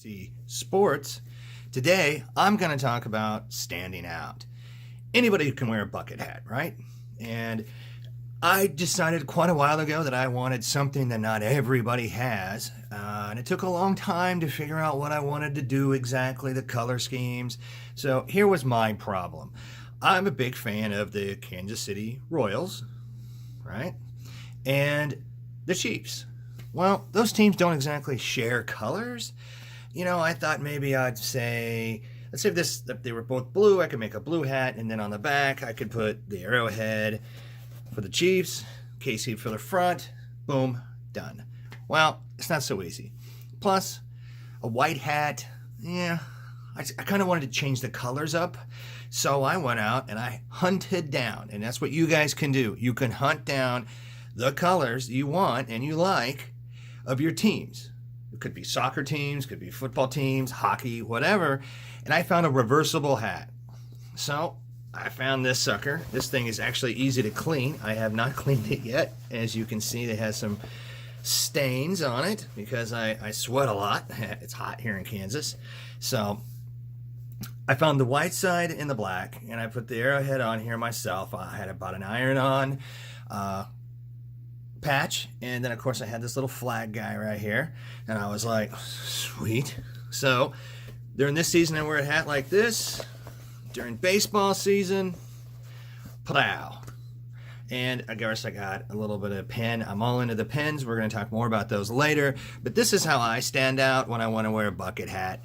DMC Sports. Today, I'm going to talk about standing out. Anybody can wear a bucket hat, right? And I decided quite a while ago that I wanted something that not everybody has. And it took a long time to figure out what I wanted to do exactly, the color schemes. So here was my problem. I'm a big fan of the Kansas City Royals, right? And the Chiefs. Well, those teams don't exactly share colors. You know, I thought maybe I'd say, let's say if they were both blue, I could make a blue hat, and then on the back I could put the arrowhead for the Chiefs, KC for the front, boom, done. Well, it's not so easy. Plus, a white hat, yeah, I kind of wanted to change the colors up. So I went out and I hunted down, and that's what you guys can do. You can hunt down the colors you want and you like of your teams. It could be soccer teams, could be football teams, hockey, whatever. And I found a reversible hat. So I found this sucker. This thing is actually easy to clean. I have not cleaned it yet. As you can see, it has some stains on it because I sweat a lot. It's hot here in Kansas. So I found the white side and the black, and I put the arrowhead on here myself. I had about an iron-on patch, and then of course I had this little flag guy right here, and I was like, sweet. So during this season I wear a hat like this. During baseball season, plow. And I guess I got a little bit of pen. I'm all into the pens. We're going to talk more about those later. But this is how I stand out when I want to wear a bucket hat.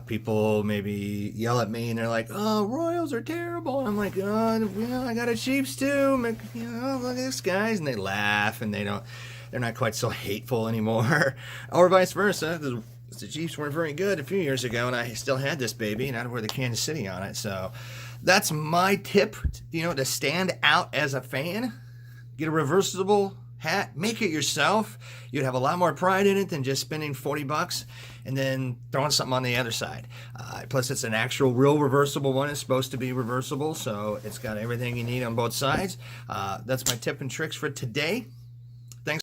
People maybe yell at me and they're like, oh, Royals are terrible. And I'm like, oh, yeah, I got a Chiefs too. You know, look at this guys. And they laugh and they're not quite so hateful anymore. Or vice versa. The Chiefs weren't very good a few years ago, and I still had this baby, and I'd wear the Kansas City on it. So that's my tip, you know, to stand out as a fan. Get a reversible hat. Make it yourself. You'd have a lot more pride in it than just spending $40 and then throwing something on the other side. Plus, it's an actual real reversible one. It's supposed to be reversible, so it's got everything you need on both sides. That's my tip and tricks for today. Thanks.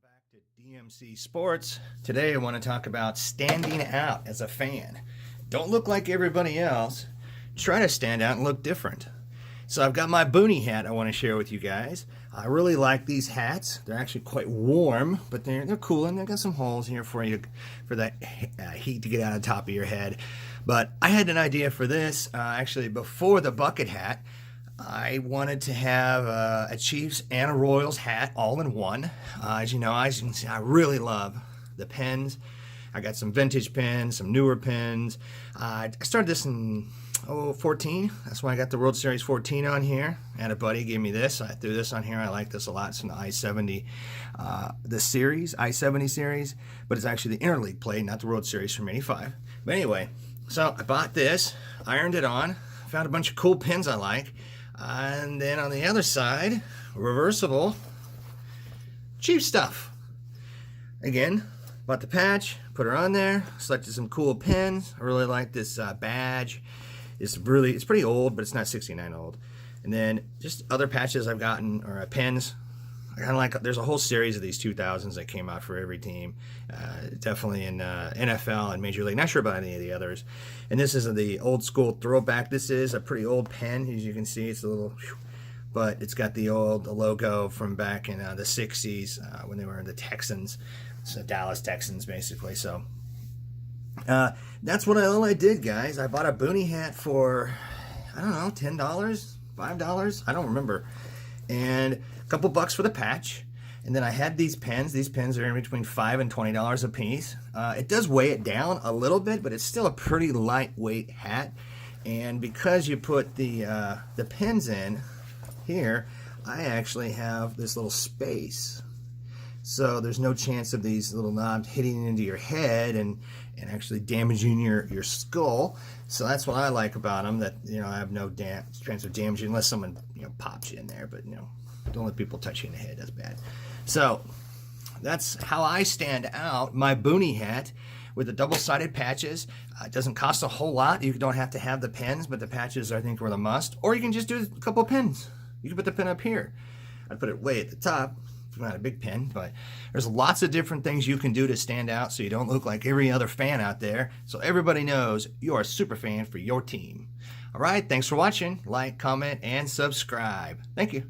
Back to DMC Sports. Today I want to talk about standing out as a fan. Don't look like everybody else. Try to stand out and look different. So I've got my boonie hat I want to share with you guys. I really like these hats. They're actually quite warm, but they're cool, and they've got some holes here for you for that heat to get out of the top of your head. But I had an idea for this actually before the bucket hat. I wanted to have a Chiefs and a Royals hat all in one. As you know, I really love the pens. I got some vintage pens, some newer pens. I started this in 14. That's why I got the World Series 14 on here. And a buddy gave me this. I threw this on here. I like this a lot. It's from the I-70, the series, I-70 series. But it's actually the interleague play, not the World Series from '85. But anyway, so I bought this, ironed it on, found a bunch of cool pens I like. And then on the other side, reversible Chief stuff. Again, bought the patch, put her on there, selected some cool pins. I really like this badge. It's pretty old, but it's not 69 old. And then just other patches I've gotten, or pins. I kind of like, there's a whole series of these 2000s that came out for every team. Definitely in NFL and Major League. Not sure about any of the others. And this is the old school throwback. This is a pretty old pen, as you can see. It's a little, but it's got the logo from back in the 60s when they were in the Texans. So Dallas Texans, basically. So that's what all I did, guys. I bought a boonie hat for, I don't know, $10, $5. I don't remember. And a couple bucks for the patch. And then I had these pens. These pens are in between $5 and $20 a piece. It does weigh it down a little bit, but it's still a pretty lightweight hat. And because you put the pens in here, I actually have this little space. So there's no chance of these little knobs hitting into your head and actually damaging your skull. So that's what I like about them, that, you know, I have no chance of damaging unless someone, you know, pops you in there. But, you know, don't let people touch you in the head. That's bad. So that's how I stand out. My boonie hat with the double-sided patches. It doesn't cost a whole lot. You don't have to have the pins, but the patches I think were the must. Or you can just do a couple of pins. You can put the pin up here. I'd put it way at the top. It's not a big pin, but there's lots of different things you can do to stand out so you don't look like every other fan out there. So everybody knows you're a super fan for your team. All right, thanks for watching. Like, comment, and subscribe. Thank you.